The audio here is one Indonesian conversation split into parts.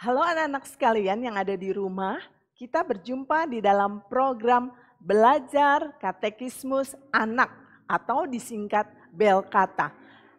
Halo anak-anak sekalian yang ada di rumah, kita berjumpa di dalam program Belajar Katekismus Anak atau disingkat Belkata.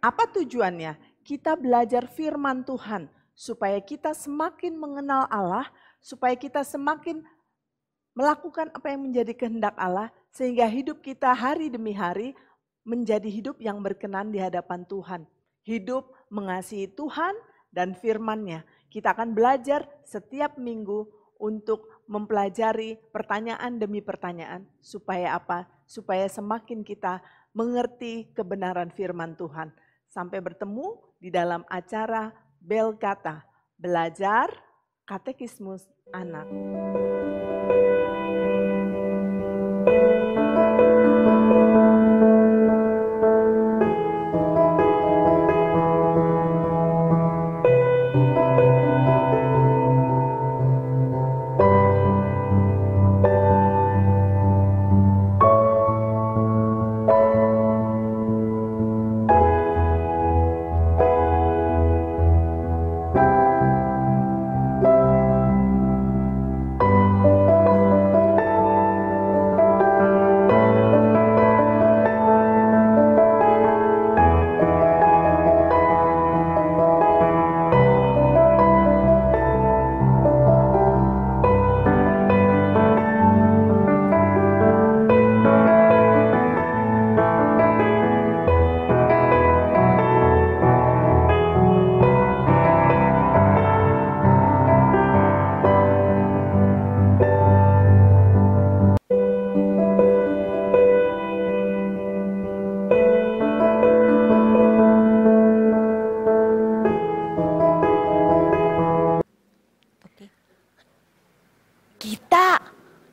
Apa tujuannya? Kita belajar firman Tuhan supaya kita semakin mengenal Allah, supaya kita semakin melakukan apa yang menjadi kehendak Allah, sehingga hidup kita hari demi hari menjadi hidup yang berkenan di hadapan Tuhan. Hidup mengasihi Tuhan dan firman-Nya. Kita akan belajar setiap minggu untuk mempelajari pertanyaan demi pertanyaan. Supaya apa? Supaya semakin kita mengerti kebenaran firman Tuhan. Sampai bertemu di dalam acara Belkata, Belajar Katekismus Anak.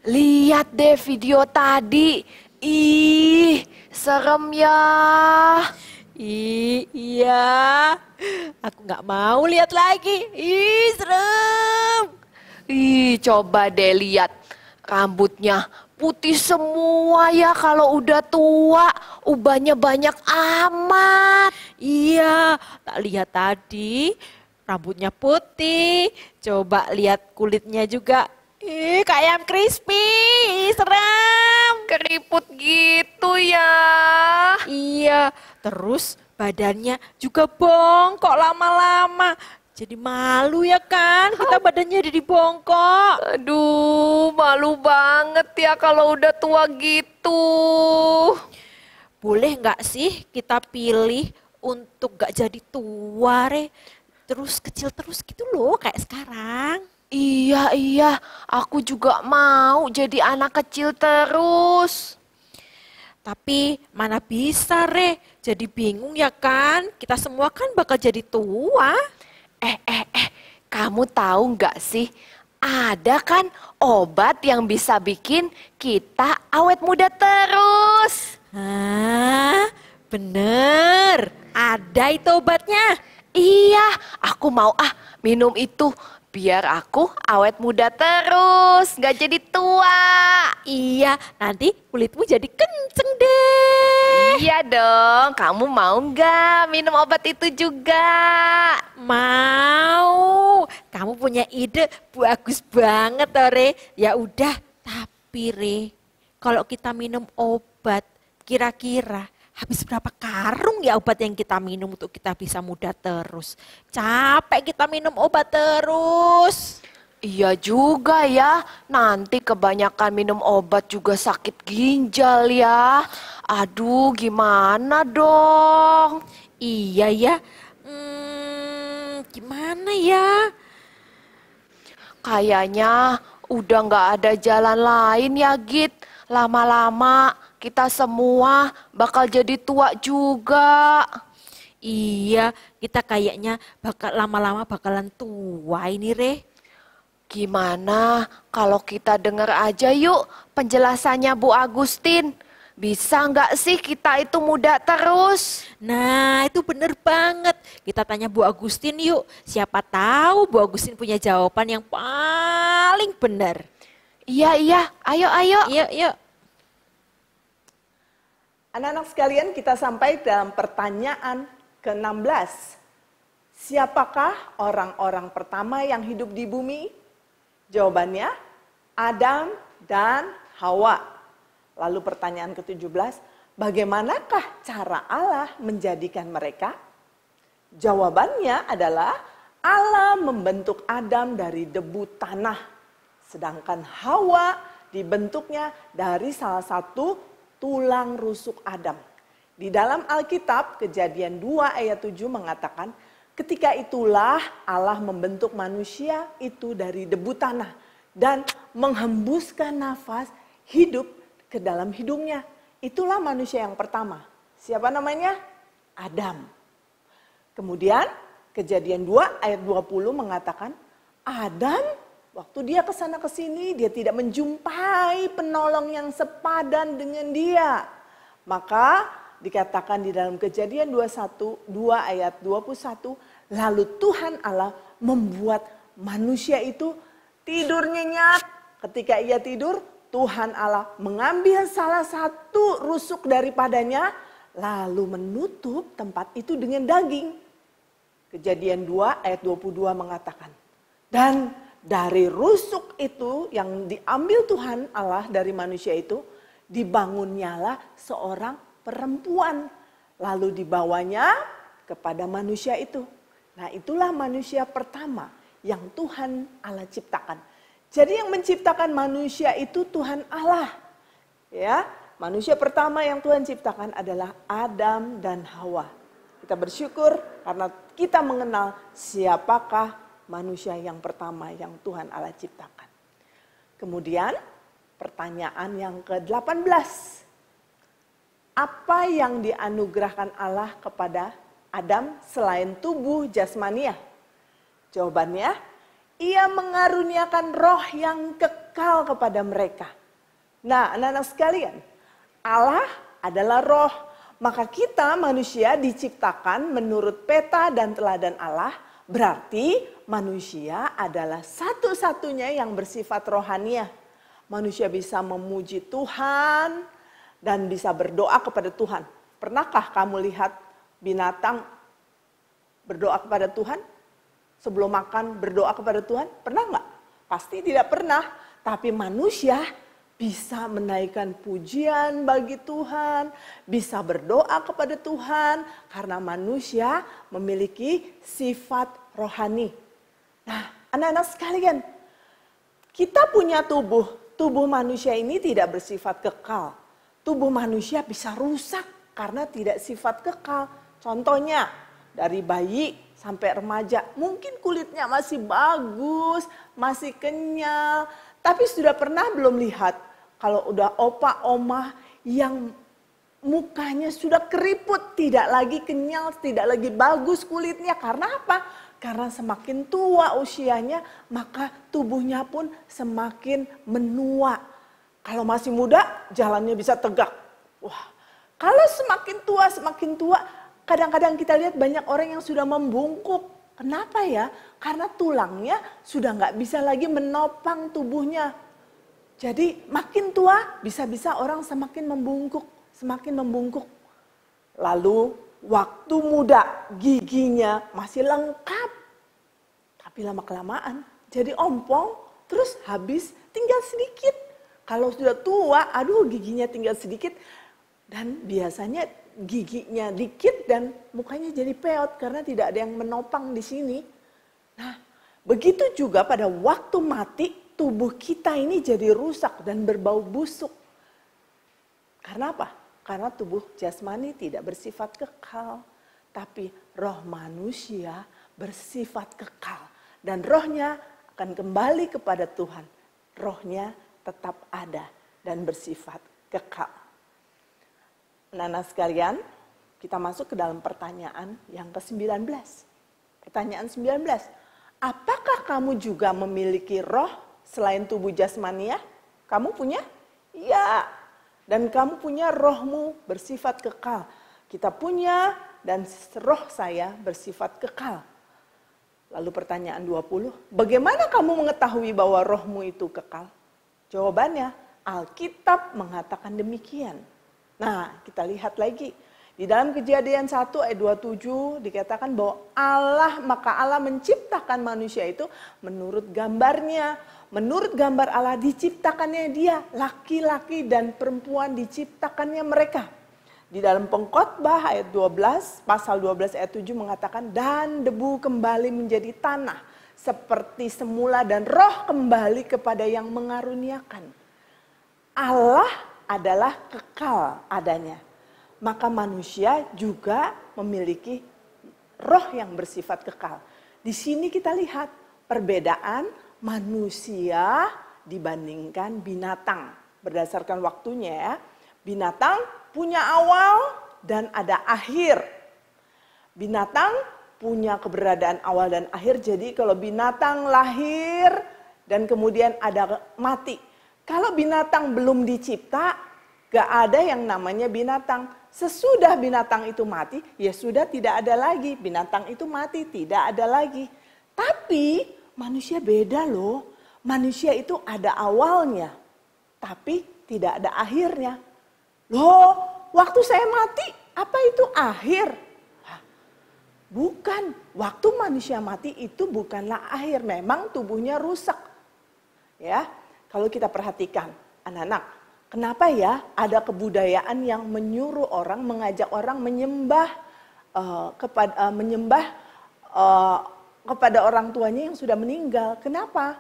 Lihat deh video tadi. Ih, serem ya. Iya, aku nggak mau lihat lagi. Ih, serem. Ih, coba deh lihat. Rambutnya putih semua ya kalau udah tua. Ubahnya banyak amat. Iya, tak lihat tadi. Rambutnya putih. Coba lihat kulitnya juga. Ih, kayak ayam crispy. Ih, serem. Keriput gitu ya. Iya, terus badannya juga bongkok lama-lama. Jadi malu ya kan, kita badannya jadi bongkok. Aduh, malu banget ya kalau udah tua gitu. Boleh nggak sih kita pilih untuk gak jadi tua, Re? Terus kecil terus gitu loh, kayak sekarang. Iya, aku juga mau jadi anak kecil terus. Tapi mana bisa, Re? Jadi bingung ya kan? Kita semua kan bakal jadi tua. Kamu tahu nggak sih? Ada kan obat yang bisa bikin kita awet muda terus. Hah? Bener, ada itu obatnya. Iya, aku mau minum itu. Biar aku awet muda terus, nggak jadi tua. Iya, nanti kulitmu jadi kenceng deh. Iya dong, kamu mau nggak minum obat itu juga? Mau, kamu punya ide bagus banget, Re. Ya udah, tapi Re, kalau kita minum obat, kira-kira habis berapa karung ya obat yang kita minum untuk kita bisa muda terus? Capek kita minum obat terus. Iya juga ya, nanti kebanyakan minum obat juga sakit ginjal ya. Aduh, gimana dong? Iya ya, gimana ya? Kayaknya udah nggak ada jalan lain ya, Git. Lama-lama kita semua bakal jadi tua juga. Iya, kita kayaknya bakal lama-lama bakalan tua ini, Re. Gimana kalau kita dengar aja yuk penjelasannya Bu Agustin? Bisa nggak sih kita itu muda terus? Nah, itu bener banget. Kita tanya Bu Agustin yuk. Siapa tahu Bu Agustin punya jawaban yang paling benar. Iya, ayo. Yuk. Anak-anak sekalian, kita sampai dalam pertanyaan ke-16. Siapakah orang-orang pertama yang hidup di bumi? Jawabannya, Adam dan Hawa. Lalu pertanyaan ke-17, bagaimanakah cara Allah menjadikan mereka? Jawabannya adalah Allah membentuk Adam dari debu tanah. Sedangkan Hawa dibentuknya dari salah satu tulang rusuk Adam. Di dalam Alkitab, Kejadian 2 ayat 7 mengatakan, ketika itulah Allah membentuk manusia itu dari debu tanah dan menghembuskan nafas hidup ke dalam hidungnya. Itulah manusia yang pertama. Siapa namanya? Adam. Kemudian Kejadian 2 ayat 20 mengatakan, Adam waktu dia ke sana ke sini dia tidak menjumpai penolong yang sepadan dengan dia. Maka dikatakan di dalam Kejadian 2 ayat 21, lalu Tuhan Allah membuat manusia itu tidur nyenyak. Ketika ia tidur, Tuhan Allah mengambil salah satu rusuk daripadanya, lalu menutup tempat itu dengan daging. Kejadian 2 ayat 22 mengatakan, dan dari rusuk itu yang diambil Tuhan Allah dari manusia itu, dibangunnyalah seorang perempuan, lalu dibawanya kepada manusia itu. Nah, itulah manusia pertama yang Tuhan Allah ciptakan. Jadi yang menciptakan manusia itu Tuhan Allah. Ya, manusia pertama yang Tuhan ciptakan adalah Adam dan Hawa. Kita bersyukur karena kita mengenal siapakah manusia yang pertama yang Tuhan Allah ciptakan. Kemudian pertanyaan yang ke-18. Apa yang dianugerahkan Allah kepada Adam selain tubuh jasmania? Jawabannya, ia mengaruniakan roh yang kekal kepada mereka. Nah, anak-anak sekalian, Allah adalah roh. Maka kita manusia diciptakan menurut peta dan teladan Allah. Berarti manusia adalah satu-satunya yang bersifat rohania. Manusia bisa memuji Tuhan dan bisa berdoa kepada Tuhan. Pernahkah kamu lihat binatang berdoa kepada Tuhan? Sebelum makan berdoa kepada Tuhan? Pernah nggak? Pasti tidak pernah. Tapi manusia bisa menaikkan pujian bagi Tuhan. Bisa berdoa kepada Tuhan. Karena manusia memiliki sifat rohani. Nah, anak-anak sekalian, kita punya tubuh. Tubuh manusia ini tidak bersifat kekal. Tubuh manusia bisa rusak karena tidak sifat kekal. Contohnya dari bayi sampai remaja mungkin kulitnya masih bagus, masih kenyal. Tapi sudah pernah belum lihat kalau udah opa oma yang mukanya sudah keriput, tidak lagi kenyal, tidak lagi bagus kulitnya. Karena apa? Karena semakin tua usianya maka tubuhnya pun semakin menua. Kalau masih muda, jalannya bisa tegak. Wah, kalau semakin tua, kadang-kadang kita lihat banyak orang yang sudah membungkuk. Kenapa ya? Karena tulangnya sudah nggak bisa lagi menopang tubuhnya. Jadi makin tua, bisa-bisa orang semakin membungkuk. Lalu waktu muda, giginya masih lengkap. Tapi lama-kelamaan jadi ompong, terus habis tinggal sedikit. Kalau sudah tua, giginya tinggal sedikit. Dan biasanya giginya dikit dan mukanya jadi peot karena tidak ada yang menopang di sini. Nah, begitu juga pada waktu mati, tubuh kita ini jadi rusak dan berbau busuk. Karena apa? Karena tubuh jasmani tidak bersifat kekal. Tapi roh manusia bersifat kekal. Dan rohnya akan kembali kepada Tuhan. Rohnya tetap ada dan bersifat kekal. Anak-anak sekalian, kita masuk ke dalam pertanyaan yang ke-19. Pertanyaan 19. Apakah kamu juga memiliki roh selain tubuh jasmania? Kamu punya? Ya. Dan kamu punya rohmu bersifat kekal. Kita punya dan roh saya bersifat kekal. Lalu pertanyaan 20. Bagaimana kamu mengetahui bahwa rohmu itu kekal? Jawabannya, Alkitab mengatakan demikian. Nah, kita lihat lagi. Di dalam Kejadian 1 ayat 27 dikatakan bahwa maka Allah menciptakan manusia itu menurut gambarnya. Menurut gambar Allah diciptakannya dia, laki-laki dan perempuan diciptakannya mereka. Di dalam Pengkhotbah ayat 12, pasal 12 ayat 7 mengatakan, dan debu kembali menjadi tanah seperti semula dan roh kembali kepada yang mengaruniakan. Allah adalah kekal adanya. Maka manusia juga memiliki roh yang bersifat kekal. Di sini kita lihat perbedaan manusia dibandingkan binatang. Berdasarkan waktunya ya. Binatang punya awal dan ada akhir. Binatang punya keberadaan awal dan akhir. Jadi kalau binatang lahir dan kemudian ada mati. Kalau binatang belum dicipta, gak ada yang namanya binatang. Sesudah binatang itu mati, ya sudah tidak ada lagi. Binatang itu mati, tidak ada lagi. Tapi manusia beda loh. Manusia itu ada awalnya, tapi tidak ada akhirnya. Loh, waktu saya mati, apa itu akhir? Bukan, waktu manusia mati itu bukanlah akhir. Memang tubuhnya rusak. Ya, kalau kita perhatikan, anak-anak. Kenapa ya ada kebudayaan yang menyuruh orang, mengajak orang menyembah kepada orang tuanya yang sudah meninggal? Kenapa?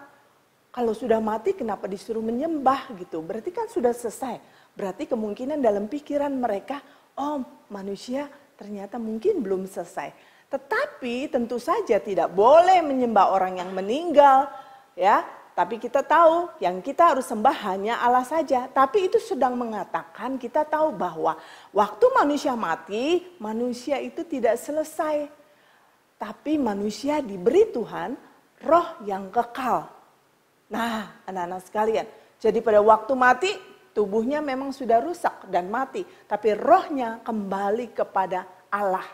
Kalau sudah mati kenapa disuruh menyembah gitu? Berarti kan sudah selesai. Berarti kemungkinan dalam pikiran mereka, oh manusia ternyata mungkin belum selesai. Tetapi tentu saja tidak boleh menyembah orang yang meninggal, ya. Tapi kita tahu yang kita harus sembah hanya Allah saja. Tapi itu sedang mengatakan kita tahu bahwa waktu manusia mati, manusia itu tidak selesai. Tapi manusia diberi Tuhan roh yang kekal. Nah, anak-anak sekalian. Jadi pada waktu mati, tubuhnya memang sudah rusak dan mati. Tapi rohnya kembali kepada Allah.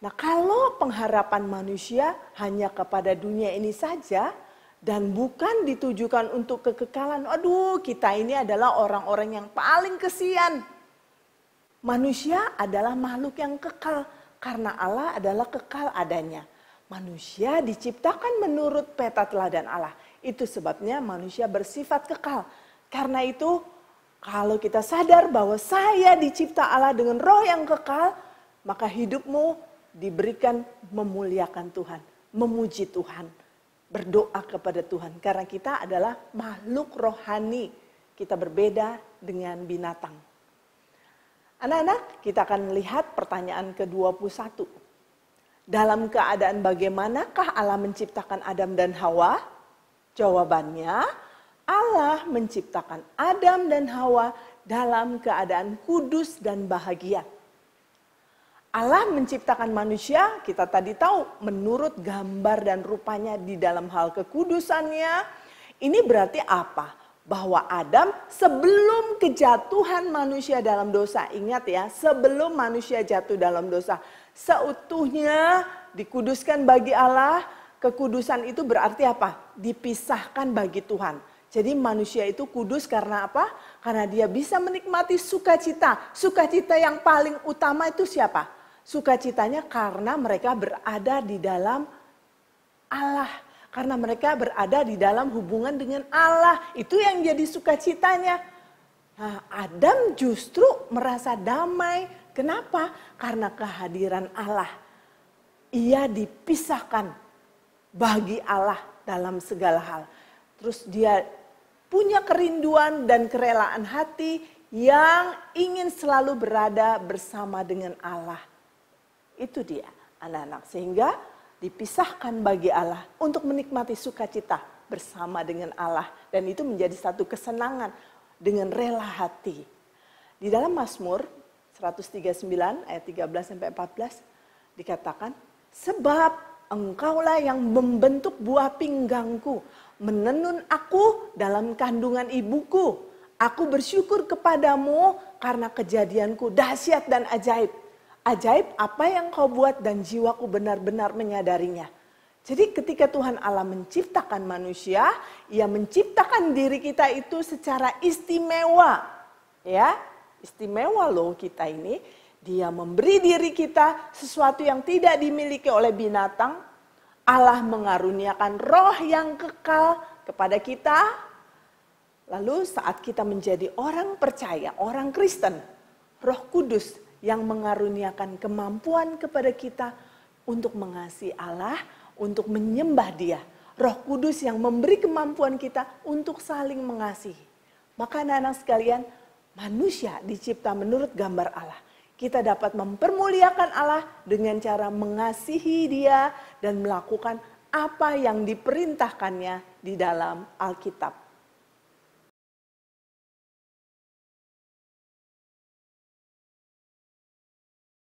Nah, kalau pengharapan manusia hanya kepada dunia ini saja, dan bukan ditujukan untuk kekekalan. Aduh, kita ini adalah orang-orang yang paling kesian. Manusia adalah makhluk yang kekal. Karena Allah adalah kekal adanya. Manusia diciptakan menurut peta teladan Allah. Itu sebabnya manusia bersifat kekal. Karena itu, kalau kita sadar bahwa saya dicipta Allah dengan roh yang kekal, maka hidupmu diberikan memuliakan Tuhan, memuji Tuhan. Berdoa kepada Tuhan karena kita adalah makhluk rohani. Kita berbeda dengan binatang. Anak-anak, kita akan lihat pertanyaan ke-21. Dalam keadaan bagaimanakah Allah menciptakan Adam dan Hawa? Jawabannya, Allah menciptakan Adam dan Hawa dalam keadaan kudus dan bahagia. Allah menciptakan manusia, kita tadi tahu, menurut gambar dan rupanya di dalam hal kekudusannya. Ini berarti apa? Bahwa Adam sebelum kejatuhan manusia dalam dosa, ingat ya, sebelum manusia jatuh dalam dosa, seutuhnya dikuduskan bagi Allah. Kekudusan itu berarti apa? Dipisahkan bagi Tuhan. Jadi manusia itu kudus karena apa? Karena dia bisa menikmati sukacita. Sukacita yang paling utama itu siapa? Sukacitanya karena mereka berada di dalam Allah. Karena mereka berada di dalam hubungan dengan Allah. Itu yang jadi sukacitanya. Nah, Adam justru merasa damai. Kenapa? Karena kehadiran Allah. Ia dipisahkan bagi Allah dalam segala hal. Terus dia punya kerinduan dan kerelaan hati yang ingin selalu berada bersama dengan Allah. Itu dia anak-anak. Sehingga dipisahkan bagi Allah untuk menikmati sukacita bersama dengan Allah. Dan itu menjadi satu kesenangan dengan rela hati. Di dalam Mazmur 139 ayat 13-14 dikatakan, sebab engkaulah yang membentuk buah pinggangku, menenun aku dalam kandungan ibuku. Aku bersyukur kepadamu karena kejadianku dahsyat dan ajaib. Ajaib apa yang kau buat dan jiwaku benar-benar menyadarinya. Jadi ketika Tuhan Allah menciptakan manusia, Ia menciptakan diri kita itu secara istimewa. Ya, istimewa loh kita ini. Dia memberi diri kita sesuatu yang tidak dimiliki oleh binatang. Allah mengaruniakan roh yang kekal kepada kita. Lalu saat kita menjadi orang percaya, orang Kristen, Roh Kudus yang mengaruniakan kemampuan kepada kita untuk mengasihi Allah, untuk menyembah Dia. Roh Kudus yang memberi kemampuan kita untuk saling mengasihi. Maka anak-anak sekalian, manusia dicipta menurut gambar Allah. Kita dapat mempermuliakan Allah dengan cara mengasihi Dia dan melakukan apa yang diperintahkannya di dalam Alkitab.